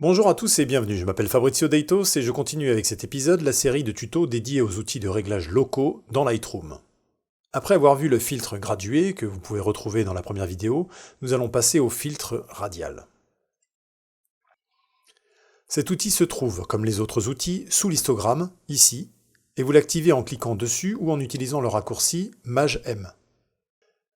Bonjour à tous et bienvenue, je m'appelle Fabrizio Deitos et je continue avec cet épisode la série de tutos dédiés aux outils de réglage locaux dans Lightroom. Après avoir vu le filtre gradué, que vous pouvez retrouver dans la première vidéo, nous allons passer au filtre radial. Cet outil se trouve, comme les autres outils, sous l'histogramme, ici, et vous l'activez en cliquant dessus ou en utilisant le raccourci Maj-M.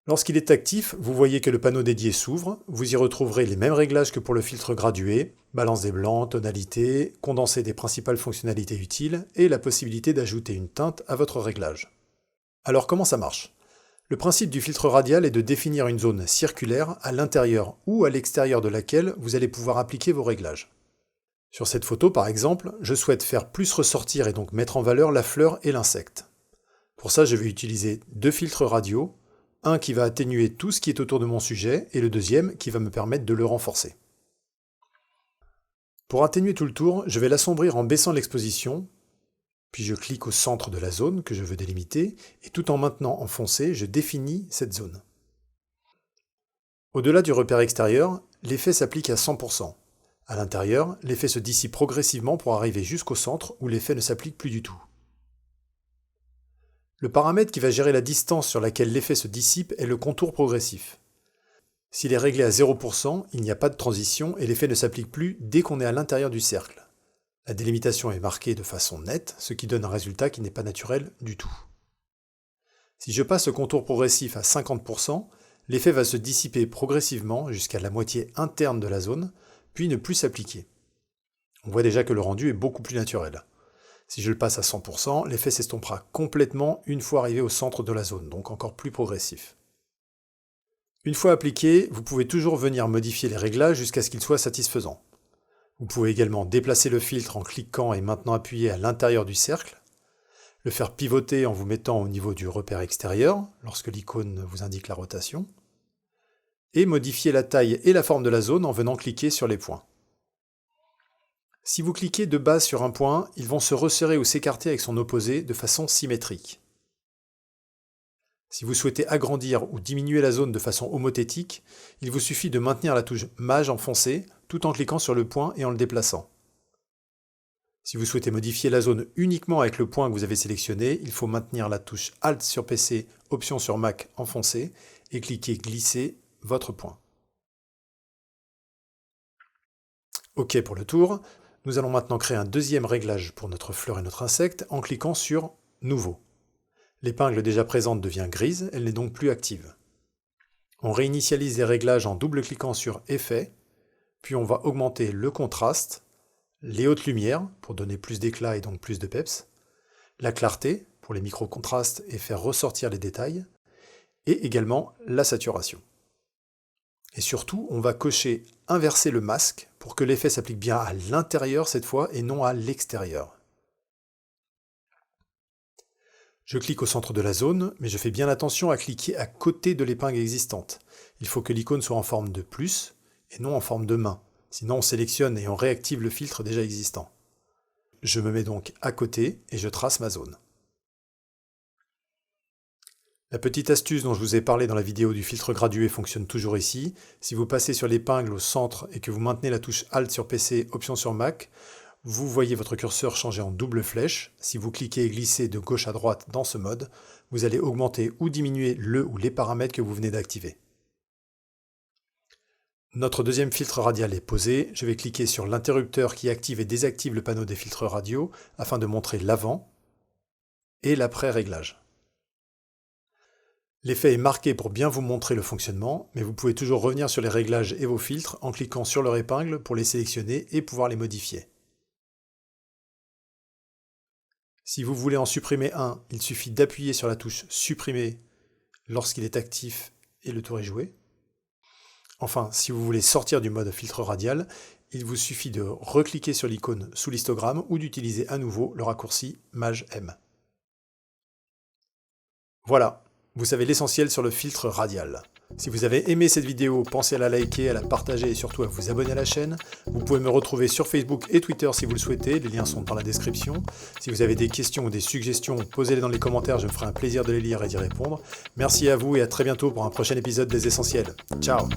Lorsqu'il est actif, vous voyez que le panneau dédié s'ouvre, vous y retrouverez les mêmes réglages que pour le filtre gradué, balance des blancs, tonalité, condensé des principales fonctionnalités utiles et la possibilité d'ajouter une teinte à votre réglage. Alors comment ça marche? Le principe du filtre radial est de définir une zone circulaire à l'intérieur ou à l'extérieur de laquelle vous allez pouvoir appliquer vos réglages. Sur cette photo par exemple, je souhaite faire plus ressortir et donc mettre en valeur la fleur et l'insecte. Pour ça je vais utiliser deux filtres radiaux, un qui va atténuer tout ce qui est autour de mon sujet et le deuxième qui va me permettre de le renforcer. Pour atténuer tout le tour, je vais l'assombrir en baissant l'exposition, puis je clique au centre de la zone que je veux délimiter et tout en maintenant en foncé, je définis cette zone. Au-delà du repère extérieur, l'effet s'applique à 100%. À l'intérieur, l'effet se dissipe progressivement pour arriver jusqu'au centre où l'effet ne s'applique plus du tout. Le paramètre qui va gérer la distance sur laquelle l'effet se dissipe est le contour progressif. S'il est réglé à 0%, il n'y a pas de transition et l'effet ne s'applique plus dès qu'on est à l'intérieur du cercle. La délimitation est marquée de façon nette, ce qui donne un résultat qui n'est pas naturel du tout. Si je passe le contour progressif à 50%, l'effet va se dissiper progressivement jusqu'à la moitié interne de la zone, puis ne plus s'appliquer. On voit déjà que le rendu est beaucoup plus naturel. Si je le passe à 100%, l'effet s'estompera complètement une fois arrivé au centre de la zone, donc encore plus progressif. Une fois appliqué, vous pouvez toujours venir modifier les réglages jusqu'à ce qu'ils soient satisfaisants. Vous pouvez également déplacer le filtre en cliquant et maintenant appuyer à l'intérieur du cercle, le faire pivoter en vous mettant au niveau du repère extérieur, lorsque l'icône vous indique la rotation, et modifier la taille et la forme de la zone en venant cliquer sur les points. Si vous cliquez de base sur un point, ils vont se resserrer ou s'écarter avec son opposé de façon symétrique. Si vous souhaitez agrandir ou diminuer la zone de façon homothétique, il vous suffit de maintenir la touche Maj enfoncée tout en cliquant sur le point et en le déplaçant. Si vous souhaitez modifier la zone uniquement avec le point que vous avez sélectionné, il faut maintenir la touche Alt sur PC, Option sur Mac enfoncée et cliquer Glisser votre point. OK pour le tour. Nous allons maintenant créer un deuxième réglage pour notre fleur et notre insecte en cliquant sur Nouveau. L'épingle déjà présente devient grise, elle n'est donc plus active. On réinitialise les réglages en double-cliquant sur Effet, puis on va augmenter le contraste, les hautes lumières pour donner plus d'éclat et donc plus de peps, la clarté pour les micro-contrastes et faire ressortir les détails, et également la saturation. Et surtout, on va cocher inverser le masque pour que l'effet s'applique bien à l'intérieur cette fois et non à l'extérieur. Je clique au centre de la zone, mais je fais bien attention à cliquer à côté de l'épingle existante. Il faut que l'icône soit en forme de plus et non en forme de main, sinon on sélectionne et on réactive le filtre déjà existant. Je me mets donc à côté et je trace ma zone. La petite astuce dont je vous ai parlé dans la vidéo du filtre gradué fonctionne toujours ici. Si vous passez sur l'épingle au centre et que vous maintenez la touche Alt sur PC, Option sur Mac, vous voyez votre curseur changer en double flèche. Si vous cliquez et glissez de gauche à droite dans ce mode, vous allez augmenter ou diminuer le ou les paramètres que vous venez d'activer. Notre deuxième filtre radial est posé. Je vais cliquer sur l'interrupteur qui active et désactive le panneau des filtres radiaux afin de montrer l'avant et l'après-réglage. L'effet est marqué pour bien vous montrer le fonctionnement, mais vous pouvez toujours revenir sur les réglages et vos filtres en cliquant sur leur épingle pour les sélectionner et pouvoir les modifier. Si vous voulez en supprimer un, il suffit d'appuyer sur la touche Supprimer lorsqu'il est actif et le tour est joué. Enfin, si vous voulez sortir du mode filtre radial, il vous suffit de recliquer sur l'icône sous l'histogramme ou d'utiliser à nouveau le raccourci Maj-M. Voilà. Vous savez l'essentiel sur le filtre radial. Si vous avez aimé cette vidéo, pensez à la liker, à la partager et surtout à vous abonner à la chaîne. Vous pouvez me retrouver sur Facebook et Twitter si vous le souhaitez, les liens sont dans la description. Si vous avez des questions ou des suggestions, posez-les dans les commentaires, je me ferai un plaisir de les lire et d'y répondre. Merci à vous et à très bientôt pour un prochain épisode des Essentiels. Ciao!